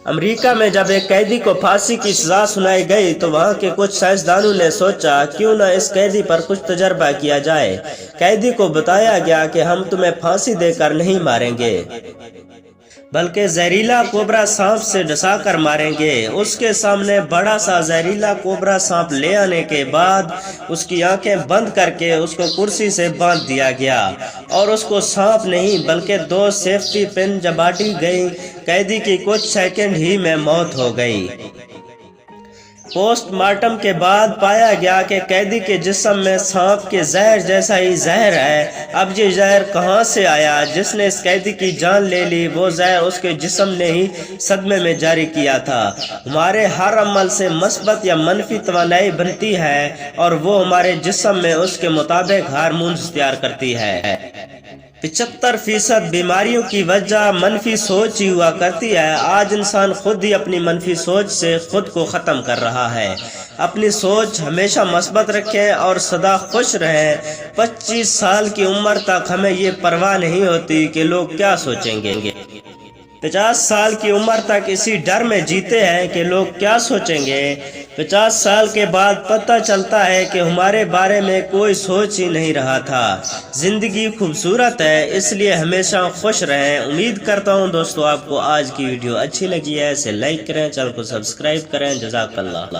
امریکہ میں جب ایک قیدی کو پھانسی کی سزا سنائی گئی تو وہاں کے کچھ سائنسدانوں نے سوچا کیوں نہ اس قیدی پر کچھ تجربہ کیا جائے۔ قیدی کو بتایا گیا کہ ہم تمہیں پھانسی دے کر نہیں ماریں گے بلکہ زہریلا کوبرا سانپ سے ڈسا کر ماریں گے۔ اس کے سامنے بڑا سا زہریلا کوبرا سانپ لے آنے کے بعد اس کی آنکھیں بند کر کے اس کو کرسی سے باندھ دیا گیا اور اس کو سانپ نہیں بلکہ 2 سیفٹی پن جب باٹی گئی، قیدی کی کچھ سیکنڈ ہی میں موت ہو گئی۔ پوسٹ مارٹم کے بعد پایا گیا کہ قیدی کے جسم میں سانپ کے زہر جیسا ہی زہر ہے۔ اب یہ زہر کہاں سے آیا؟ جس نے اس قیدی کی جان لے لی وہ زہر اس کے جسم نے ہی صدمے میں جاری کیا تھا۔ ہمارے ہر عمل سے مثبت یا منفی توانائی بنتی ہے اور وہ ہمارے جسم میں اس کے مطابق ہارمونز تیار کرتی ہے۔ 75% بیماریوں کی وجہ منفی سوچ ہی ہوا کرتی ہے۔ آج انسان خود ہی اپنی منفی سوچ سے خود کو ختم کر رہا ہے۔ اپنی سوچ ہمیشہ مثبت رکھیں اور سدا خوش رہیں۔ 25 سال کی عمر تک ہمیں یہ پرواہ نہیں ہوتی کہ لوگ کیا سوچیں گے۔ 50 سال کی عمر تک اسی ڈر میں جیتے ہیں کہ لوگ کیا سوچیں گے۔ 50 سال کے بعد پتہ چلتا ہے کہ ہمارے بارے میں کوئی سوچ ہی نہیں رہا تھا۔ زندگی خوبصورت ہے، اس لیے ہمیشہ خوش رہیں۔ امید کرتا ہوں دوستو آپ کو آج کی ویڈیو اچھی لگی ہے، اسے لائک کریں، چینل کو سبسکرائب کریں۔ جزاک اللہ۔